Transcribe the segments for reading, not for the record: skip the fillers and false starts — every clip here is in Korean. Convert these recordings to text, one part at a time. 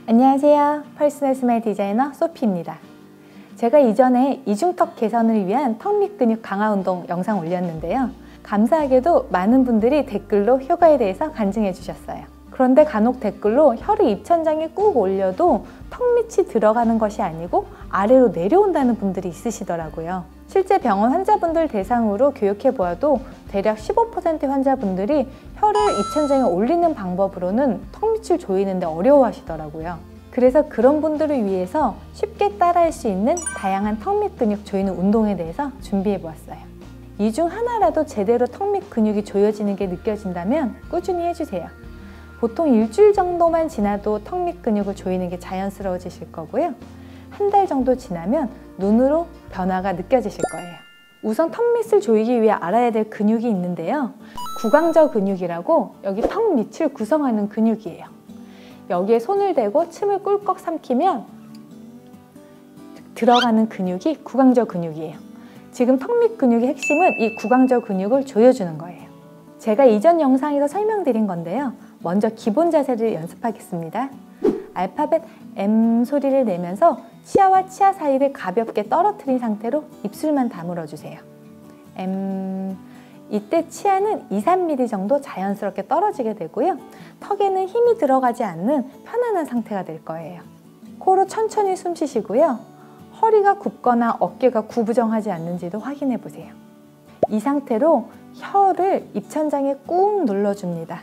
안녕하세요. 퍼스널 스마일 디자이너 소피입니다. 제가 이전에 이중턱 개선을 위한 턱 밑 근육 강화 운동 영상 올렸는데요. 감사하게도 많은 분들이 댓글로 효과에 대해서 간증해 주셨어요. 그런데 간혹 댓글로 혀를 입천장에 꾹 올려도 턱 밑이 들어가는 것이 아니고 아래로 내려온다는 분들이 있으시더라고요. 실제 병원 환자분들 대상으로 교육해 보아도 대략 15%의 환자분들이 혀를 입천장에 올리는 방법으로는 턱 밑을 조이는데 어려워하시더라고요. 그래서 그런 분들을 위해서 쉽게 따라할 수 있는 다양한 턱 밑 근육 조이는 운동에 대해서 준비해 보았어요. 이 중 하나라도 제대로 턱 밑 근육이 조여지는 게 느껴진다면 꾸준히 해주세요. 보통 일주일 정도만 지나도 턱 밑 근육을 조이는 게 자연스러워지실 거고요. 한 달 정도 지나면 눈으로 변화가 느껴지실 거예요. 우선 턱 밑을 조이기 위해 알아야 될 근육이 있는데요. 구강저 근육이라고 여기 턱 밑을 구성하는 근육이에요. 여기에 손을 대고 침을 꿀꺽 삼키면 들어가는 근육이 구강저 근육이에요. 지금 턱 밑 근육의 핵심은 이 구강저 근육을 조여주는 거예요. 제가 이전 영상에서 설명드린 건데요. 먼저 기본 자세를 연습하겠습니다. 알파벳 M 소리를 내면서 치아와 치아 사이를 가볍게 떨어뜨린 상태로 입술만 다물어 주세요. M. 이때 치아는 2~3mm 정도 자연스럽게 떨어지게 되고요. 턱에는 힘이 들어가지 않는 편안한 상태가 될 거예요. 코로 천천히 숨 쉬시고요. 허리가 굽거나 어깨가 구부정하지 않는지도 확인해 보세요. 이 상태로 혀를 입천장에 꾹 눌러줍니다.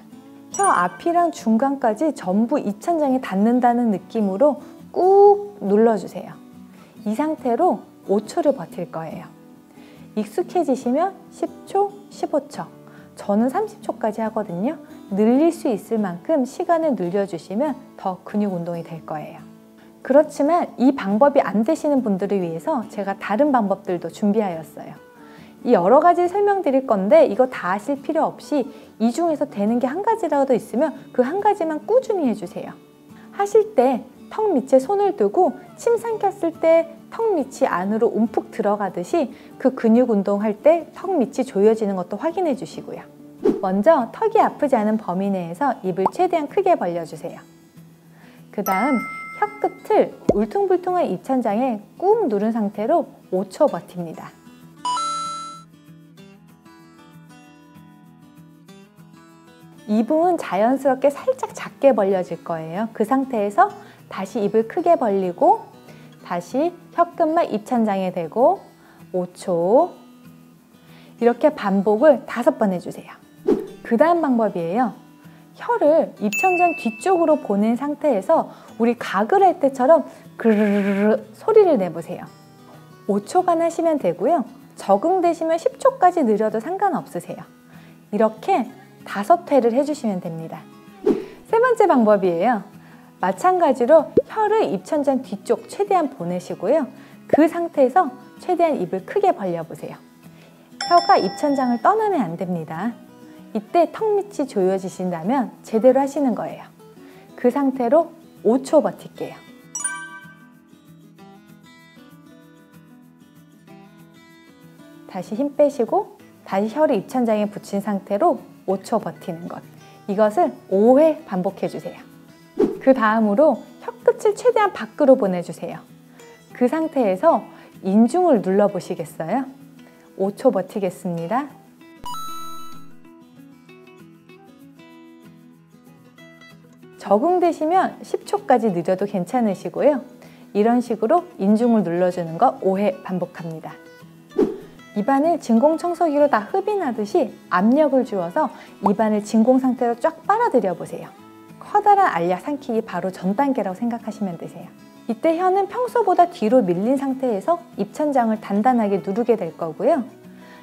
혀 앞이랑 중간까지 전부 입천장에 닿는다는 느낌으로 꾹 눌러주세요. 이 상태로 5초를 버틸 거예요. 익숙해지시면 10초, 15초, 저는 30초까지 하거든요. 늘릴 수 있을 만큼 시간을 늘려주시면 더 근육 운동이 될 거예요. 그렇지만 이 방법이 안 되시는 분들을 위해서 제가 다른 방법들도 준비하였어요. 이 여러 가지 설명드릴 건데 이거 다 하실 필요 없이 이 중에서 되는 게 한 가지라도 있으면 그 한 가지만 꾸준히 해주세요. 하실 때 턱 밑에 손을 두고 침 삼켰을 때 턱 밑이 안으로 움푹 들어가듯이 그 근육 운동할 때 턱 밑이 조여지는 것도 확인해 주시고요. 먼저 턱이 아프지 않은 범위 내에서 입을 최대한 크게 벌려주세요. 그 다음 혀 끝을 울퉁불퉁한 입천장에 꾹 누른 상태로 5초 버팁니다. 입은 자연스럽게 살짝 작게 벌려질 거예요. 그 상태에서 다시 입을 크게 벌리고 다시 혀끝만 입천장에 대고 5초 이렇게 반복을 5번 해주세요. 그 다음 방법이에요. 혀를 입천장 뒤쪽으로 보낸 상태에서 우리 가글 할 때처럼 그르르르 소리를 내보세요. 5초간 하시면 되고요. 적응되시면 10초까지 느려도 상관없으세요. 이렇게 5회를 해주시면 됩니다. 세 번째 방법이에요. 마찬가지로 혀를 입천장 뒤쪽 최대한 보내시고요. 그 상태에서 최대한 입을 크게 벌려보세요. 혀가 입천장을 떠나면 안 됩니다. 이때 턱 밑이 조여지신다면 제대로 하시는 거예요. 그 상태로 5초 버틸게요. 다시 힘 빼시고 다시 혀를 입천장에 붙인 상태로 5초 버티는 것. 이것을 5회 반복해 주세요. 그 다음으로 혀 끝을 최대한 밖으로 보내주세요. 그 상태에서 인중을 눌러 보시겠어요? 5초 버티겠습니다. 적응되시면 10초까지 느려도 괜찮으시고요. 이런 식으로 인중을 눌러주는 거 5회 반복합니다. 입안을 진공청소기로 다 흡인하듯이 압력을 주어서 입안을 진공 상태로 쫙 빨아들여 보세요. 커다란 알약 삼키기 바로 전 단계라고 생각하시면 되세요. 이때 혀는 평소보다 뒤로 밀린 상태에서 입천장을 단단하게 누르게 될 거고요.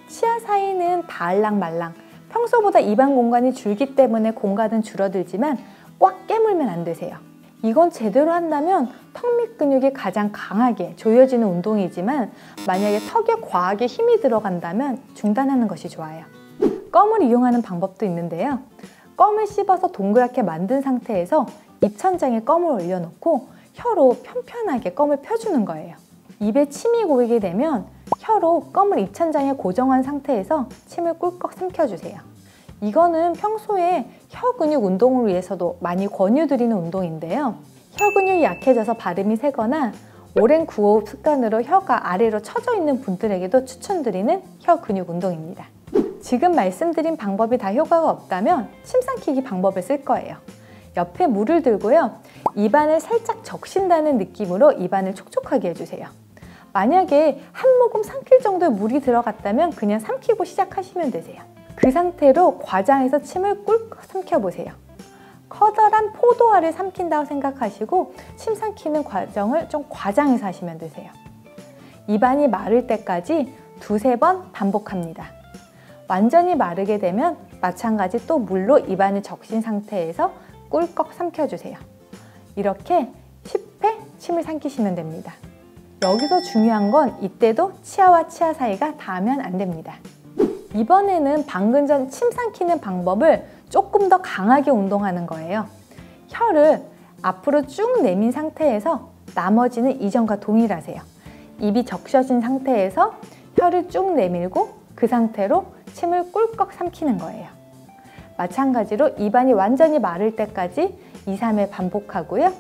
치아 사이는 다알랑말랑, 평소보다 입안 공간이 줄기 때문에 공간은 줄어들지만 꽉 깨물면 안 되세요. 이건 제대로 한다면 턱 밑 근육이 가장 강하게 조여지는 운동이지만 만약에 턱에 과하게 힘이 들어간다면 중단하는 것이 좋아요. 껌을 이용하는 방법도 있는데요. 껌을 씹어서 동그랗게 만든 상태에서 입천장에 껌을 올려놓고 혀로 편편하게 껌을 펴주는 거예요. 입에 침이 고이게 되면 혀로 껌을 입천장에 고정한 상태에서 침을 꿀꺽 삼켜주세요. 이거는 평소에 혀 근육 운동을 위해서도 많이 권유드리는 운동인데요. 혀 근육이 약해져서 발음이 새거나 오랜 구호흡 습관으로 혀가 아래로 처져 있는 분들에게도 추천드리는 혀 근육 운동입니다. 지금 말씀드린 방법이 다 효과가 없다면 침 삼키기 방법을 쓸 거예요. 옆에 물을 들고요. 입안을 살짝 적신다는 느낌으로 입안을 촉촉하게 해주세요. 만약에 한 모금 삼킬 정도의 물이 들어갔다면 그냥 삼키고 시작하시면 되세요. 그 상태로 과장해서 침을 꿀꺽 삼켜보세요. 커다란 포도알을 삼킨다고 생각하시고 침 삼키는 과정을 좀 과장해서 하시면 되세요. 입안이 마를 때까지 2~3번 반복합니다. 완전히 마르게 되면 마찬가지 또 물로 입안을 적신 상태에서 꿀꺽 삼켜주세요. 이렇게 10회 침을 삼키시면 됩니다. 여기서 중요한 건 이때도 치아와 치아 사이가 닿으면 안 됩니다. 이번에는 방금 전 침 삼키는 방법을 조금 더 강하게 운동하는 거예요. 혀를 앞으로 쭉 내민 상태에서 나머지는 이전과 동일하세요. 입이 적셔진 상태에서 혀를 쭉 내밀고 그 상태로 침을 꿀꺽 삼키는 거예요. 마찬가지로 입안이 완전히 마를 때까지 2~3회 반복하고요.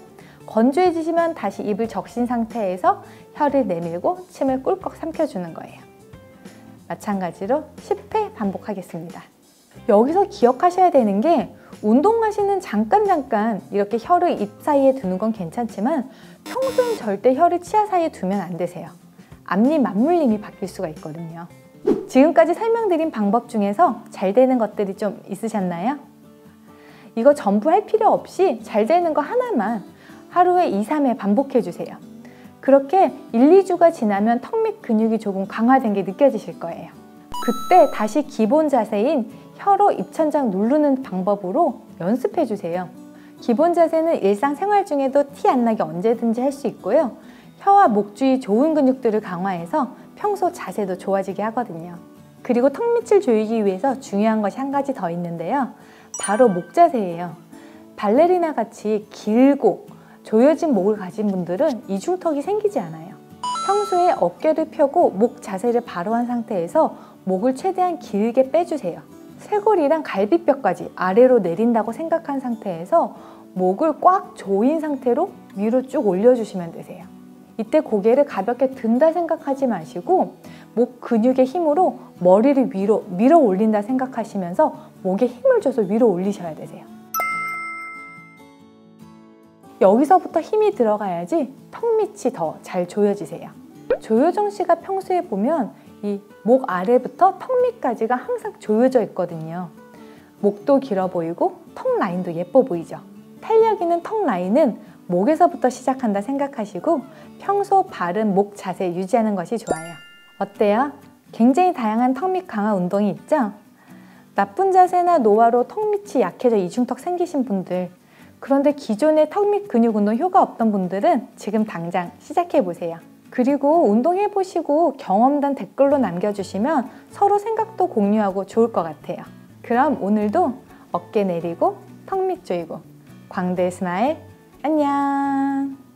건조해지시면 다시 입을 적신 상태에서 혀를 내밀고 침을 꿀꺽 삼켜주는 거예요. 마찬가지로 10회 반복하겠습니다. 여기서 기억하셔야 되는 게 운동하시는 잠깐 이렇게 혀를 입 사이에 두는 건 괜찮지만 평소엔 절대 혀를 치아 사이에 두면 안 되세요. 앞니 맞물림이 바뀔 수가 있거든요. 지금까지 설명드린 방법 중에서 잘 되는 것들이 좀 있으셨나요? 이거 전부 할 필요 없이 잘 되는 거 하나만 하루에 2~3회 반복해 주세요. 그렇게 1~2주가 지나면 턱 밑 근육이 조금 강화된 게 느껴지실 거예요. 그때 다시 기본 자세인 혀로 입천장 누르는 방법으로 연습해 주세요. 기본 자세는 일상생활 중에도 티 안 나게 언제든지 할 수 있고요. 혀와 목 주위 좋은 근육들을 강화해서 평소 자세도 좋아지게 하거든요. 그리고 턱 밑을 조이기 위해서 중요한 것이 한 가지 더 있는데요. 바로 목 자세예요. 발레리나 같이 길고 조여진 목을 가진 분들은 이중턱이 생기지 않아요. 평소에 어깨를 펴고 목 자세를 바로 한 상태에서 목을 최대한 길게 빼주세요. 쇄골이랑 갈비뼈까지 아래로 내린다고 생각한 상태에서 목을 꽉 조인 상태로 위로 쭉 올려주시면 되세요. 이때 고개를 가볍게 든다 생각하지 마시고 목 근육의 힘으로 머리를 위로 밀어 올린다 생각하시면서 목에 힘을 줘서 위로 올리셔야 되세요. 여기서부터 힘이 들어가야지 턱 밑이 더 잘 조여지세요. 조효정 씨가 평소에 보면 이 목 아래부터 턱 밑까지가 항상 조여져 있거든요. 목도 길어 보이고 턱 라인도 예뻐 보이죠. 탄력 있는 턱 라인은 목에서부터 시작한다 생각하시고 평소 바른 목 자세 유지하는 것이 좋아요. 어때요? 굉장히 다양한 턱 밑 강화 운동이 있죠? 나쁜 자세나 노화로 턱 밑이 약해져 이중턱 생기신 분들, 그런데 기존의 턱 밑 근육 운동 효과 없던 분들은 지금 당장 시작해보세요. 그리고 운동해보시고 경험담 댓글로 남겨주시면 서로 생각도 공유하고 좋을 것 같아요. 그럼 오늘도 어깨 내리고 턱 밑 조이고 광대 스마일 안녕!